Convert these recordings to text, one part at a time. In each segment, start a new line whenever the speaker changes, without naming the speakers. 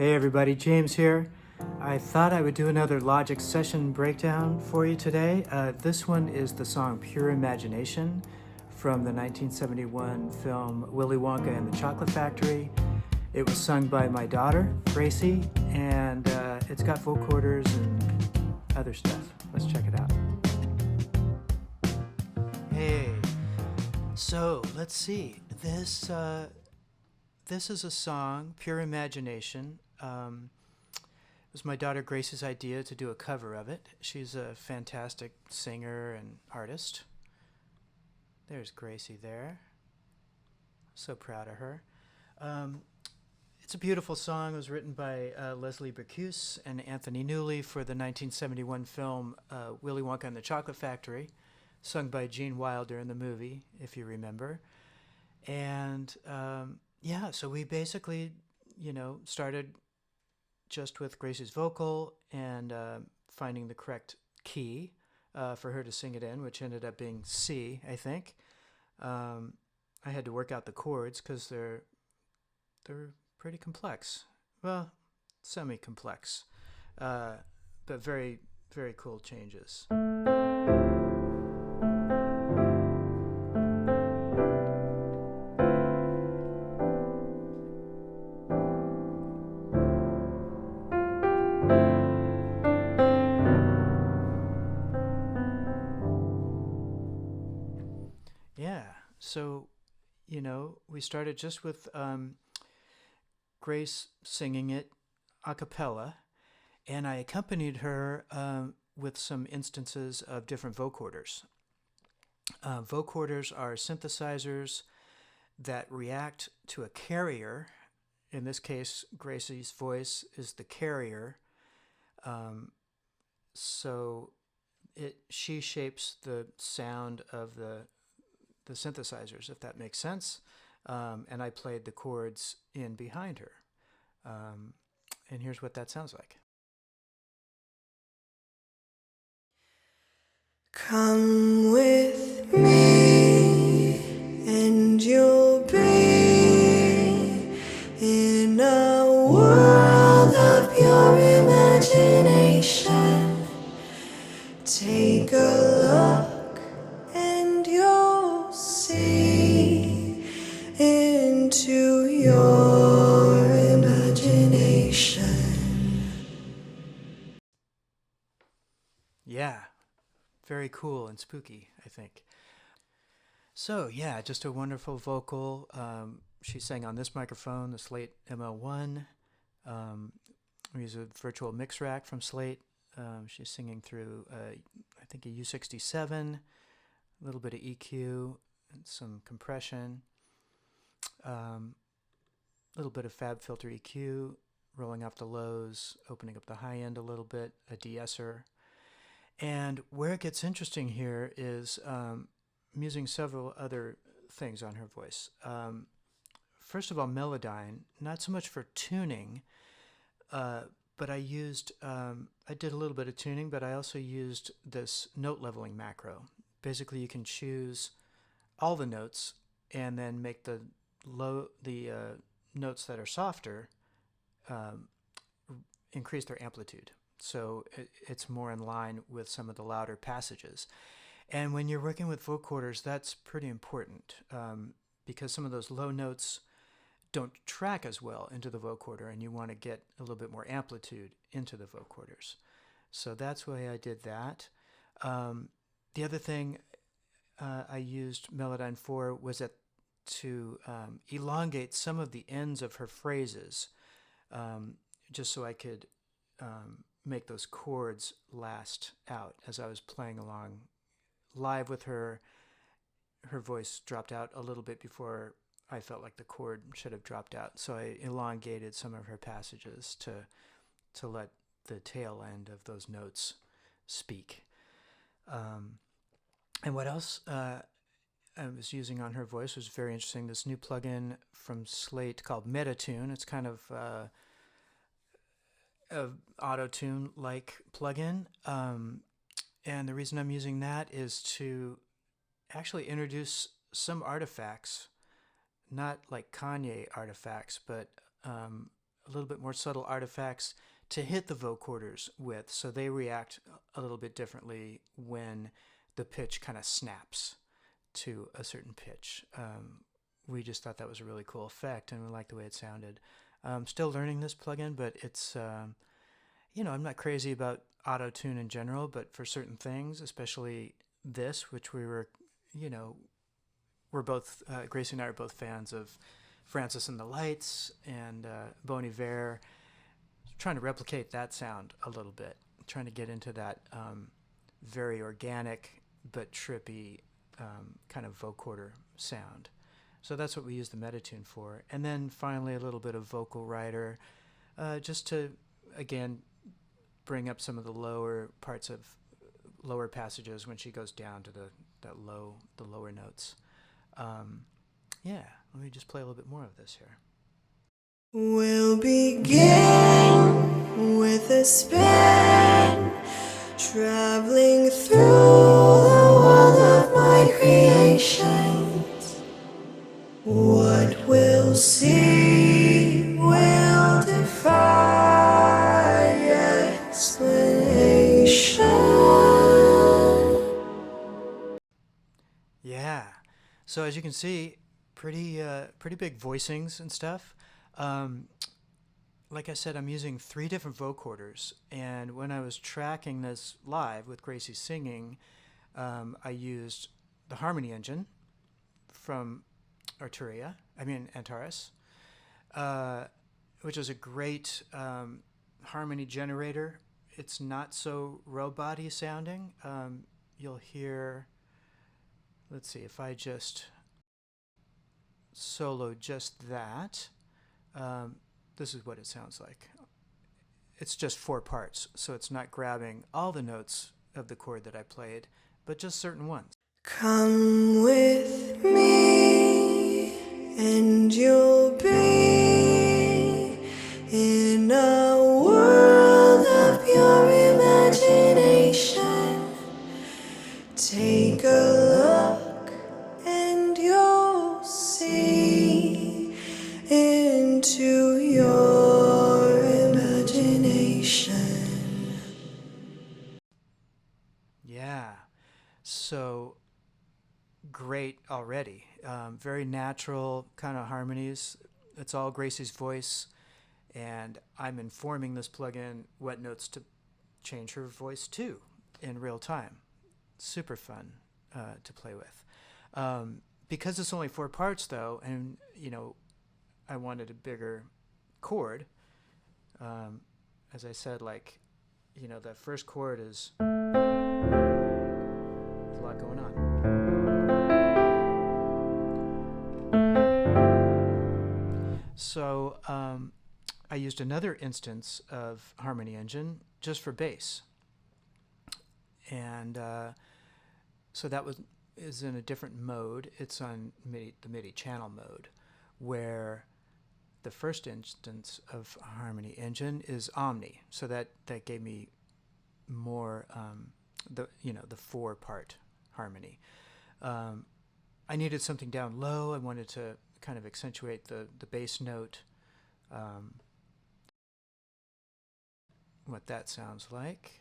Hey everybody, James here. I thought I would do another Logic session breakdown for you today. This one is the song Pure Imagination from the 1971 film Willy Wonka and the Chocolate Factory. It was sung by my daughter, Gracie, and it's got vocoders and other stuff. Let's check it out. Hey, so let's see. This is a song, Pure Imagination. It was my daughter Gracie's idea to do a cover of it. She's a fantastic singer and artist. There's Gracie there. So proud of her. It's a beautiful song. It was written by Leslie Bricusse and Anthony Newly for the 1971 film Willy Wonka and the Chocolate Factory, sung by Gene Wilder in the movie, if you remember. And yeah, so we basically, started just with Gracie's vocal and finding the correct key for her to sing it in, which ended up being C, I think. I had to work out the chords because they're pretty complex. Well, semi-complex, but very, very cool changes. Yeah, so, we started just with Grace singing it a cappella, and I accompanied her with some instances of different vocoders. Vocoders are synthesizers that react to a carrier. In this case, Gracie's voice is the carrier. So she shapes the sound of the synthesizers, if that makes sense. And I played the chords in behind her. And here's what that sounds like.
Come with me and you'll be in a world of pure imagination. Take a look and you'll see into your imagination.
Yeah, very cool and spooky, I think. So yeah, just a wonderful vocal. She sang on this microphone, the Slate ML1. We use a virtual mix rack from Slate. She's singing through, I think, a U67, a little bit of EQ, and some compression, a little bit of Fab Filter EQ, rolling off the lows, opening up the high end a little bit, a de-esser. And where it gets interesting here is I'm using several other things on her voice. First of all, Melodyne, not so much for tuning, but I did a little bit of tuning, but I also used this note leveling macro. Basically, you can choose all the notes and then make the notes that are softer increase their amplitude. So it's more in line with some of the louder passages. And when you're working with vocoders, that's pretty important because some of those low notes don't track as well into the vocoder, and you want to get a little bit more amplitude into the vocoders. So that's why I did that. The other thing I used Melodyne for was to elongate some of the ends of her phrases, just so I could make those chords last out. As I was playing along live with her, her voice dropped out a little bit before I felt like the chord should have dropped out. So I elongated some of her passages to let the tail end of those notes speak. And what else I was using on her voice was very interesting. This new plugin from Slate called Metatune. It's kind of a auto-tune-like plugin. And the reason I'm using that is to actually introduce some artifacts, not like Kanye artifacts, but a little bit more subtle artifacts to hit the vocoders with, so they react a little bit differently when the pitch kind of snaps to a certain pitch. We just thought that was a really cool effect, and we liked the way it sounded. Still learning this plugin, but it's, you know, I'm not crazy about auto-tune in general, but for certain things, especially this, which we were, you know, we're both, Gracie and I are both fans of Francis and the Lights and Bon Iver, trying to replicate that sound a little bit, trying to get into that very organic but trippy kind of vocoder sound. So that's what we use the Metatune for. And then finally a little bit of vocal rider, just to, again, bring up some of the lower parts of lower passages when she goes down to the lower notes. Yeah, let me just play a little bit more of this here.
We'll begin with a spin, traveling through the world of my creations. What we'll see will defy explanation.
Yeah, so as you can see, pretty big voicings and stuff. Like I said, I'm using 3 different vocoders, and when I was tracking this live with Gracie singing, I used the harmony engine from Antares, which is a great harmony generator. It's not so robot-y sounding. You'll hear, let's see, if I just solo just that, this is what it sounds like. It's just 4 parts, so it's not grabbing all the notes of the chord that I played, but just certain ones.
Come with me, and you'll be in a world of pure imagination. Take a look, and you'll see into your imagination.
Yeah, so great already. Very natural kind of harmonies. It's all Gracie's voice, and I'm informing this plugin what notes to change her voice to in real time. Super fun to play with. Because it's only 4 parts though, and you know, I wanted a bigger chord. As I said, like, you know, that first chord is there's a lot going on. So I used another instance of Harmony Engine just for bass, and so that is in a different mode. It's on the MIDI channel mode, where the first instance of Harmony Engine is Omni. So that gave me more the 4-part harmony. I needed something down low. I wanted to kind of accentuate the bass note. What that sounds like.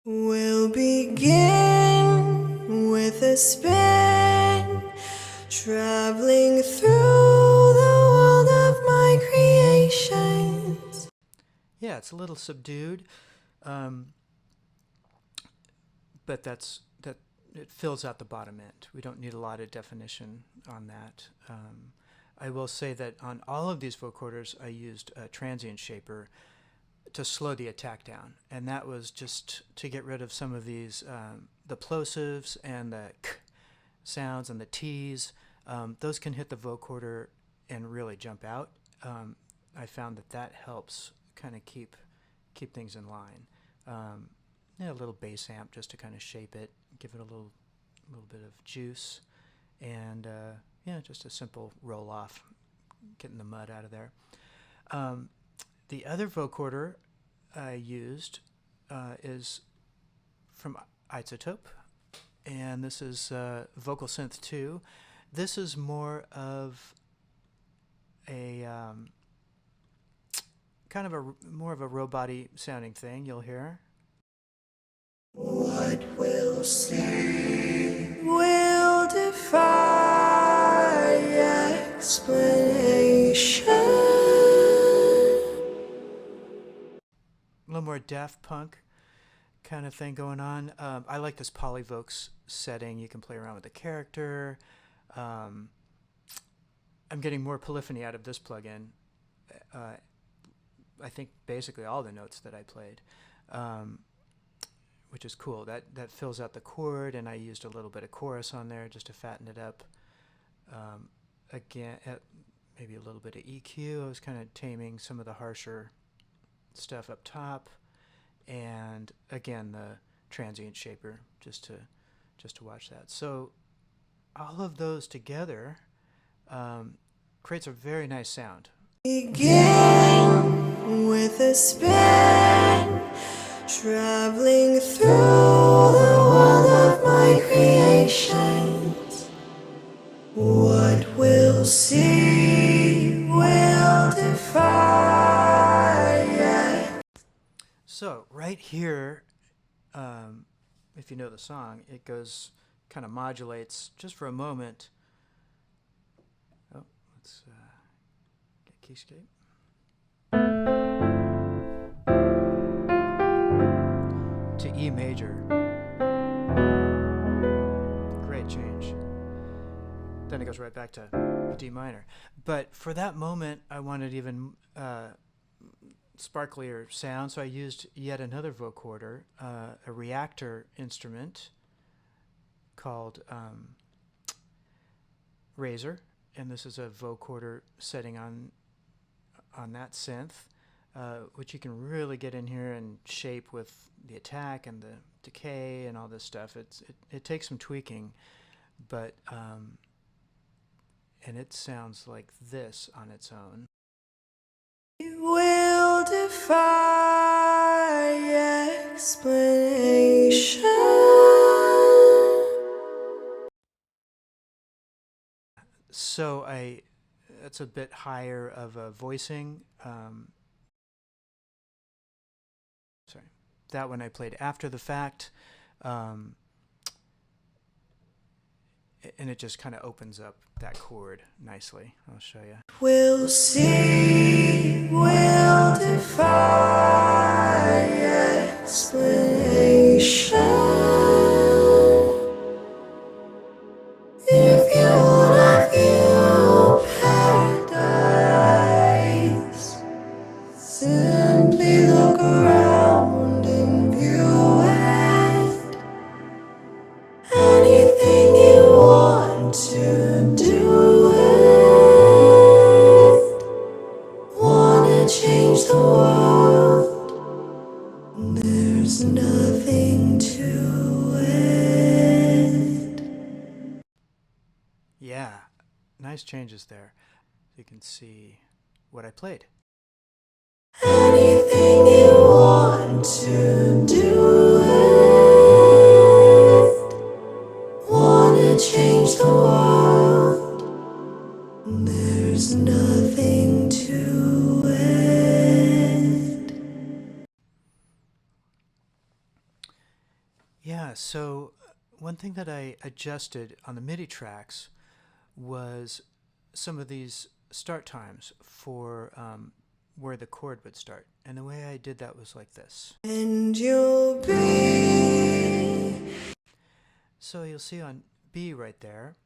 We'll begin with a spin, traveling through the world of my creations.
Yeah, it's a little subdued, but it fills out the bottom end. We don't need a lot of definition on that. I will say that on all of these vocoders, I used a transient shaper to slow the attack down, and that was just to get rid of some of these the plosives and the k sounds and the t's. Those can hit the vocoder and really jump out. I found that helps kind of keep things in line. Yeah, a little bass amp just to kind of shape it, give it a little bit of juice, and yeah, just a simple roll off, getting the mud out of there. The other vocoder I used is from Isotope, and this is Vocal Synth 2. This is more of a kind of more of a robot-y sounding thing you'll hear.
What we'll see will defy explanation.
A little more Daft Punk kind of thing going on. I like this Polyvox setting. You can play around with the character. I'm getting more polyphony out of this plugin. I think basically all the notes that I played, which is cool. That fills out the chord, and I used a little bit of chorus on there just to fatten it up. Again, maybe a little bit of EQ. I was kind of taming some of the harsher stuff up top, and again the transient shaper just to watch that. So all of those together creates a very nice sound.
Begin with a spin, traveling through the world of my creations. What we'll see will defy.
So right here, if you know the song, it goes kind of modulates just for a moment. Oh, let's get keyscape. To E major. Great change. Then it goes right back to D minor. But for that moment, I wanted even sparklier sound, so I used yet another vocoder, a reactor instrument called Razor, and this is a vocoder setting on that synth, which you can really get in here and shape with the attack and the decay and all this stuff. It takes some tweaking, but and it sounds like this on its own.
Will defy explanation.
So that's a bit higher of a voicing. Sorry, that one I played after the fact, and it just kind of opens up that chord nicely. I'll show you.
We'll see, will defy explanation. If you wanna feel paradise, simply look around and view it. Anything you want to do it. Wanna change the world, there's nothing to it.
Yeah, nice changes there. You can see what I played.
Anything you want to do it. Wanna change the world, there's nothing to it.
Yeah, so one thing that I adjusted on the MIDI tracks was some of these start times for where the chord would start. And the way I did that was like this.
And you'll be.
So you'll see on B right there,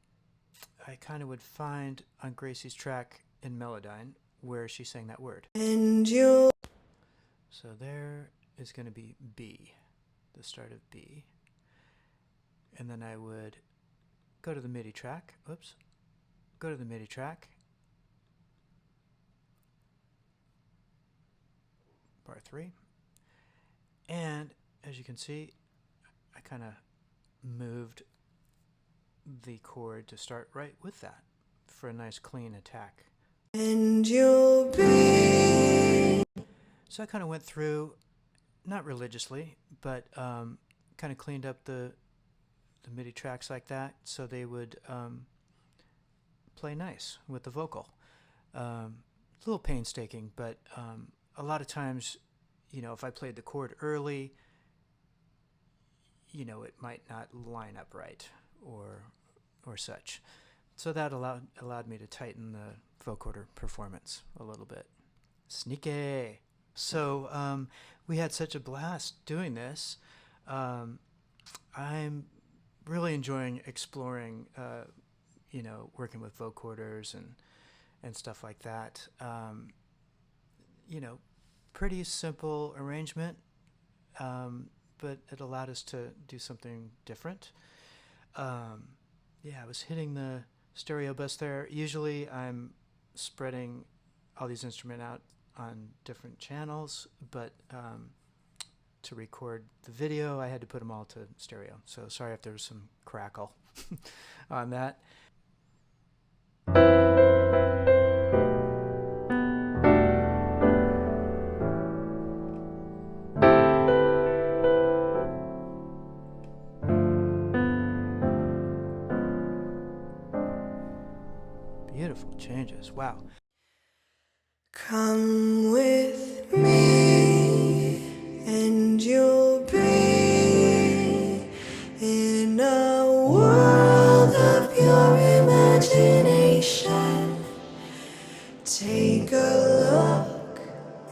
I kind of would find on Gracie's track in Melodyne where she sang that word.
And you'll.
So there is going to be B, the start of B. And then I would go to the MIDI track. Oops. Go to the MIDI track. Bar 3. And as you can see, I kind of moved the chord to start right with that for a nice clean attack.
And you'll be.
So I kind of went through, not religiously, but kind of cleaned up the MIDI tracks like that so they would play nice with the vocal. A little painstaking, but a lot of times, if I played the chord early, it might not line up right or such. So that allowed me to tighten the vocoder performance a little bit. Sneaky. So we had such a blast doing this. I'm really enjoying exploring, working with vocoders and stuff like that. Pretty simple arrangement, but it allowed us to do something different. I was hitting the stereo bus there. Usually I'm spreading all these instruments out on different channels, but to record the video, I had to put them all to stereo. So sorry if there was some crackle on that. Beautiful changes. Wow.
Come with me, and you'll be in a world of pure imagination. Take a look,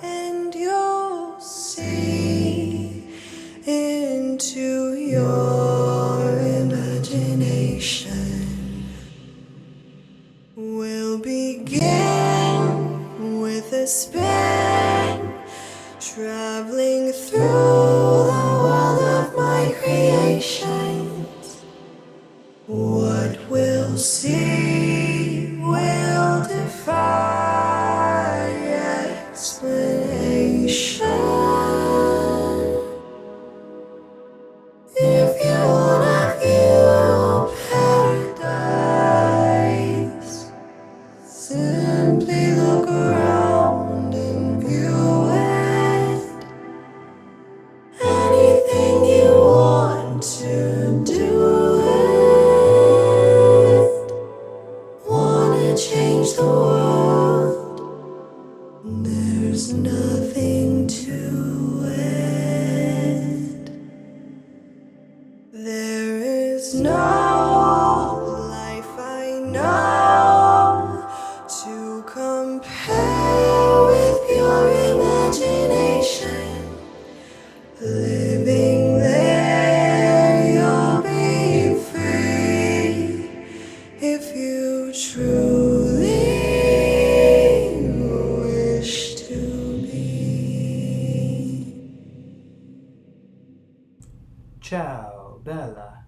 and you'll see into your imagination. We'll begin with a spin, traveling through the world of my creations. What we'll see will defy explanation. If you wanna view paradise, simply look around and view it. Anything you want to do it. Wanna change the world? There's nothing to it. There is no life I know to compare with pure imagination. Living there, you'll be free if you truly wish to be.
Ciao, Bella.